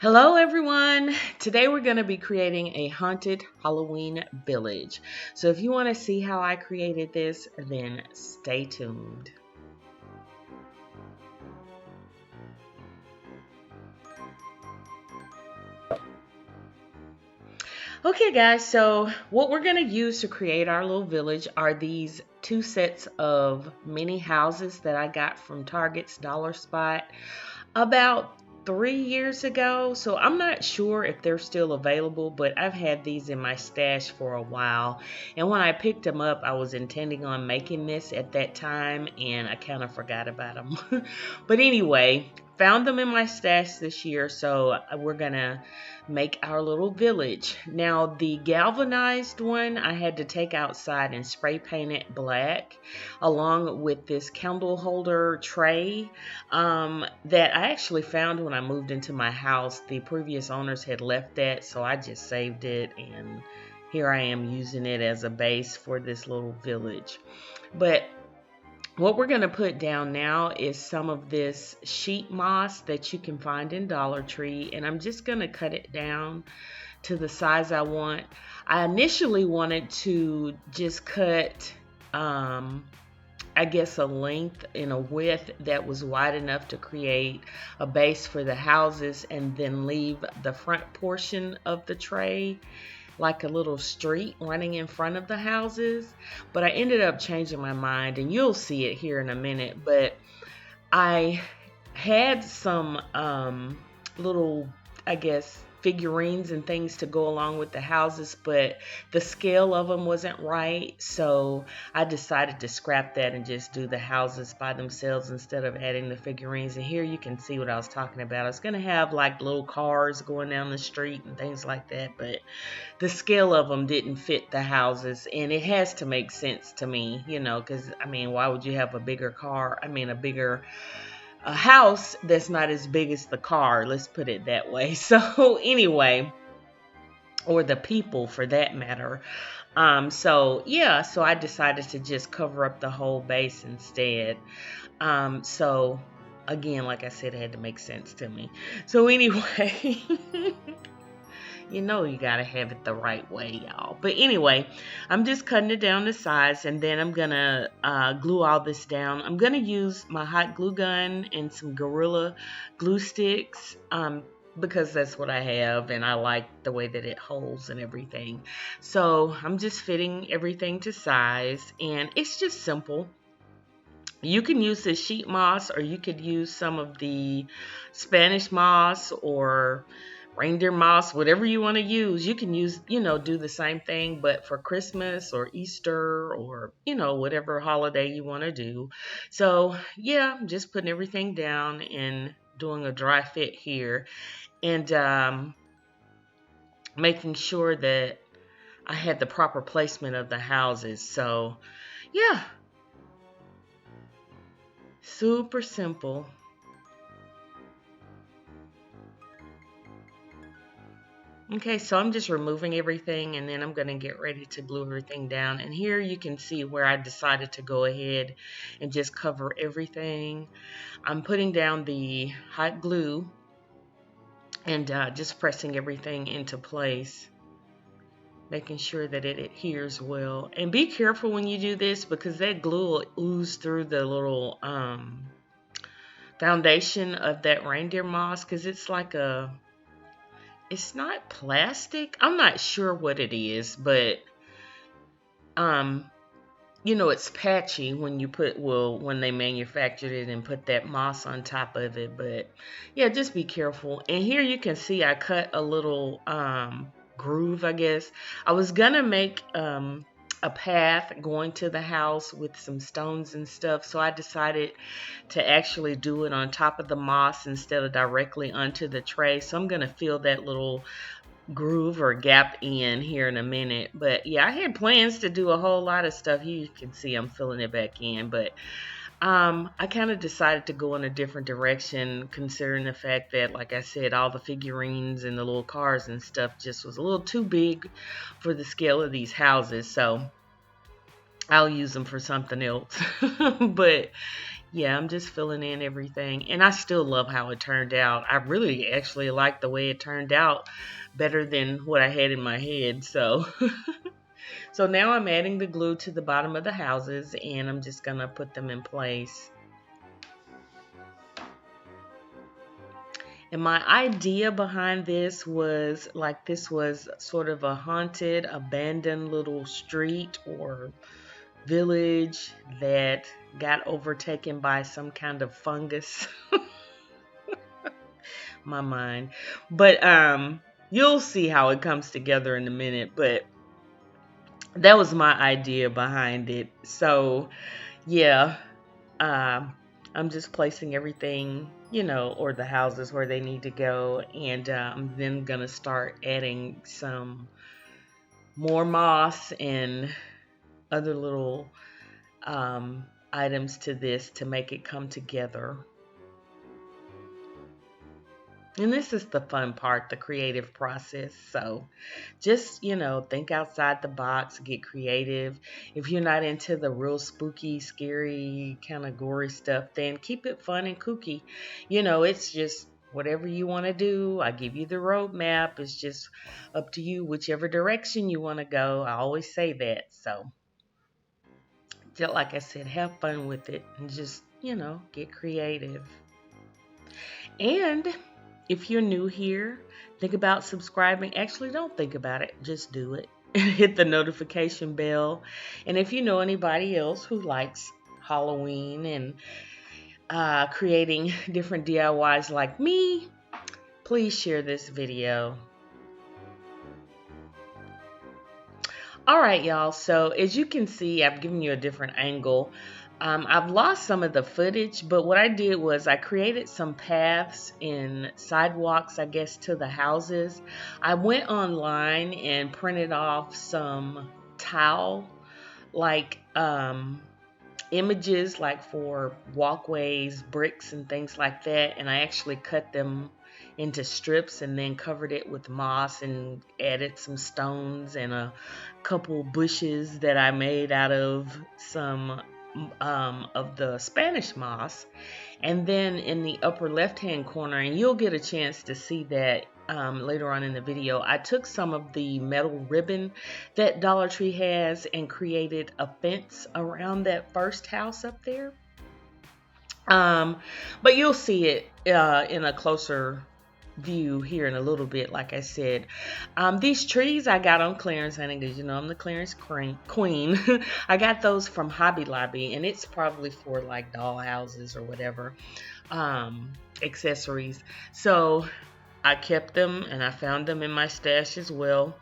Hello everyone! Today we're going to be creating a haunted Halloween village. So if you want to see how I created this, then stay tuned. Okay guys, so what we're going to use to create our little village are these two sets of mini houses that I got from Target's Dollar Spot about 3 years ago. So I'm not sure if they're still available, but I've had these in my stash for a while. And when I picked them up, I was intending on making this at that time and I kind of forgot about them. But anyway, found them in my stash this year, so we're gonna make our little village. Now the galvanized one I had to take outside and spray paint it black, along with this candle holder tray that I actually found when I moved into my house. The previous owners had left that, so I just saved it, and here I am using it as a base for this little village. But what we're going to put down now is some of this sheet moss that you can find in Dollar Tree, and I'm just going to cut it down to the size I want. I initially wanted to just cut I guess a length and a width that was wide enough to create a base for the houses, and then leave the front portion of the tray like a little street running in front of the houses. But I ended up changing my mind, and you'll see it here in a minute. But I had some little, I guess, figurines and things to go along with the houses, but the scale of them wasn't right, so I decided to scrap that and just do the houses by themselves instead of adding the figurines. And here you can see what I was talking about. I was going to have like little cars going down the street and things like that, but the scale of them didn't fit the houses, and it has to make sense to me, because I mean, why would you have a bigger car? I mean, a house that's not as big as the car, let's put it that way. So anyway, or the people for that matter. So I decided to just cover up the whole base instead. So again, like I said, it had to make sense to me. So anyway, you gotta have it the right way, y'all. But anyway, I'm just cutting it down to size, and then I'm gonna glue all this down. I'm gonna use my hot glue gun and some Gorilla glue sticks, because that's what I have, and I like the way that it holds and everything. So I'm just fitting everything to size, and it's just simple. You can use the sheet moss, or you could use some of the Spanish moss or reindeer moss, whatever you want to use. You can use, do the same thing, but for Christmas or Easter or, whatever holiday you want to do. So yeah, I'm just putting everything down and doing a dry fit here, and making sure that I had the proper placement of the houses. So yeah, super simple. Okay, so I'm just removing everything, and then I'm going to get ready to glue everything down. And here you can see where I decided to go ahead and just cover everything. I'm putting down the hot glue and just pressing everything into place, making sure that it adheres well. And be careful when you do this, because that glue will ooze through the little foundation of that reindeer moss, because it's not plastic. I'm not sure what it is, but it's patchy when when they manufactured it and put that moss on top of it. But yeah, just be careful. And here you can see I cut a little groove, I guess. I was gonna make a path going to the house with some stones and stuff, so I decided to actually do it on top of the moss instead of directly onto the tray. So I'm gonna fill that little groove or gap in here in a minute. But yeah, I had plans to do a whole lot of stuff. Here you can see I'm filling it back in, but I kind of decided to go in a different direction, considering the fact that, like I said, all the figurines and the little cars and stuff just was a little too big for the scale of these houses. So I'll use them for something else. But yeah, I'm just filling in everything. And I still love how it turned out. I really actually like the way it turned out better than what I had in my head. So, so now I'm adding the glue to the bottom of the houses and I'm just going to put them in place. And my idea behind this was like this was sort of a haunted, abandoned little street or village that got overtaken by some kind of fungus. My mind. But you'll see how it comes together in a minute, but that was my idea behind it. So, yeah, um I'm just placing everything, or the houses where they need to go, and I'm then gonna start adding some more moss and other little items to this to make it come together. And this is the fun part, the creative process. So just, think outside the box, get creative. If you're not into the real spooky, scary, kind of gory stuff, then keep it fun and kooky. It's just whatever you want to do. I give you the roadmap. It's just up to you, whichever direction you want to go. I always say that. So just like I said, have fun with it and just, get creative. And if you're new here, think about subscribing. Actually, don't think about it. Just do it. Hit the notification bell. And if you know anybody else who likes Halloween and creating different DIYs like me, please share this video. All right, y'all. So as you can see, I've given you a different angle. I've lost some of the footage, but what I did was I created some paths and sidewalks, I guess, to the houses. I went online and printed off some tile, like images, like for walkways, bricks, and things like that. And I actually cut them into strips and then covered it with moss and added some stones and a couple bushes that I made out of some of the Spanish moss. And then in the upper left hand corner, and you'll get a chance to see that later on in the video, I took some of the metal ribbon that Dollar Tree has and created a fence around that first house up there. But you'll see it in a closer view here in a little bit. Like I said, these trees I got on clearance, honey, because I'm the clearance queen. I got those from Hobby Lobby, and it's probably for like doll houses or whatever, accessories. So I kept them and I found them in my stash as well,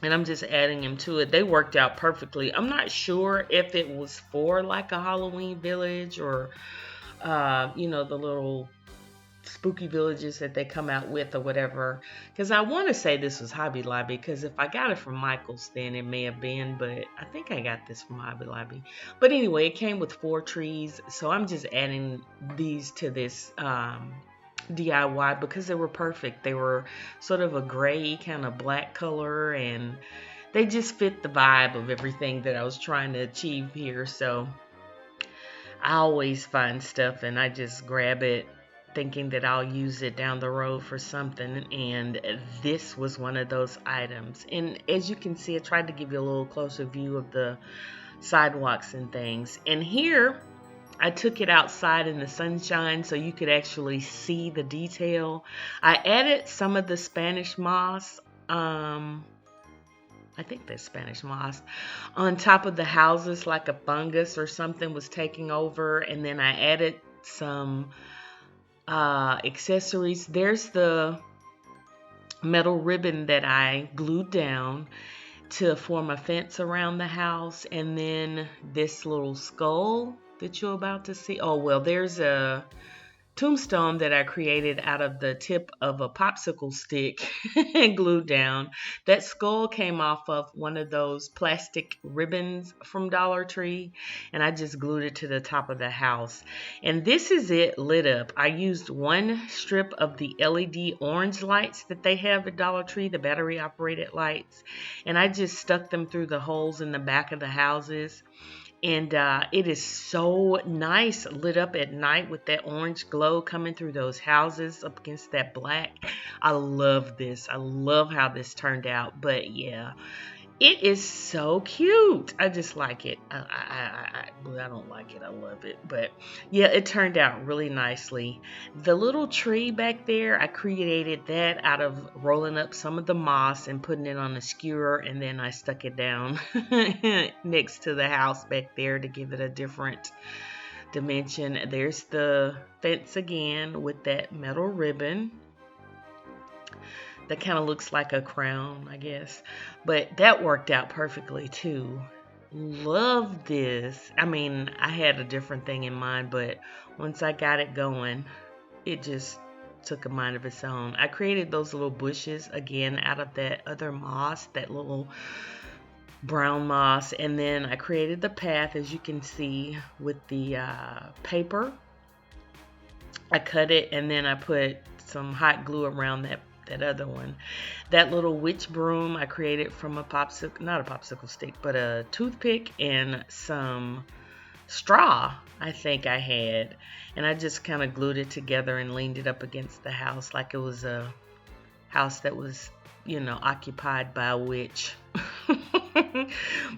and I'm just adding them to it. They worked out perfectly. I'm not sure if it was for like a Halloween village or the little spooky villages that they come out with or whatever, because I want to say this was Hobby Lobby, because if I got it from Michael's then it may have been, but I think I got this from Hobby Lobby. But anyway, it came with 4 trees, so I'm just adding these to this DIY because they were perfect. They were sort of a gray kind of black color, and they just fit the vibe of everything that I was trying to achieve here. So I always find stuff and I just grab it thinking that I'll use it down the road for something, and this was one of those items. And as you can see, I tried to give you a little closer view of the sidewalks and things. And here I took it outside in the sunshine so you could actually see the detail. I added some of the Spanish moss, I think that's Spanish moss, on top of the houses, like a fungus or something was taking over. And then I added some accessories. There's the metal ribbon that I glued down to form a fence around the house, and then this little skull that you're about to see. Oh, well, there's a tombstone that I created out of the tip of a popsicle stick and glued down. That skull came off of one of those plastic ribbons from Dollar Tree, and I just glued it to the top of the house. And this is it lit up. I used one strip of the LED orange lights that they have at Dollar Tree, the battery operated lights, and I just stuck them through the holes in the back of the houses. And it is so nice lit up at night with that orange glow coming through those houses up against that black. I love this. I love how this turned out. But yeah, it is so cute. I just like it. Well, I don't like it. I love it. But yeah, it turned out really nicely. The little tree back there, I created that out of rolling up some of the moss and putting it on a skewer, and then I stuck it down next to the house back there to give it a different dimension. There's the fence again with that metal ribbon that kind of looks like a crown, I guess. But that worked out perfectly too. Love this. I mean, I had a different thing in mind, but once I got it going, it just took a mind of its own. I created those little bushes again out of that other moss, that little brown moss, and then I created the path, as you can see, with the paper. I cut it and then I put some hot glue around that other one. That little witch broom I created from a popsicle, not a popsicle stick, but a toothpick and some straw I think I had. And I just kind of glued it together and leaned it up against the house like it was a house that was, occupied by a witch.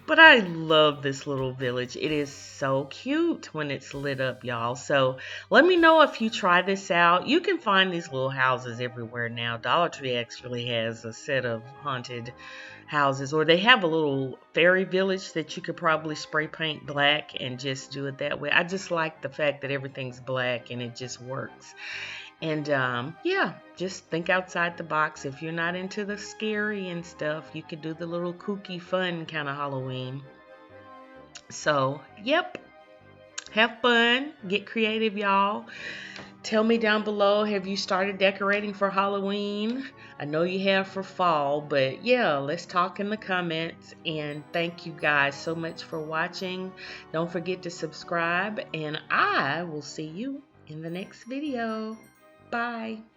But I love this little village. It is so cute when it's lit up, y'all. So let me know if you try this out. You can find these little houses everywhere now. Dollar Tree actually has a set of haunted houses, or they have a little fairy village that you could probably spray paint black and just do it that way. I just like the fact that everything's black and it just works. And yeah, just think outside the box. If you're not into the scary and stuff, you could do the little kooky fun kind of Halloween. So, yep, have fun, get creative, y'all. Tell me down below, have you started decorating for Halloween? I know you have for fall, but yeah, let's talk in the comments. And thank you guys so much for watching. Don't forget to subscribe, and I will see you in the next video. Bye.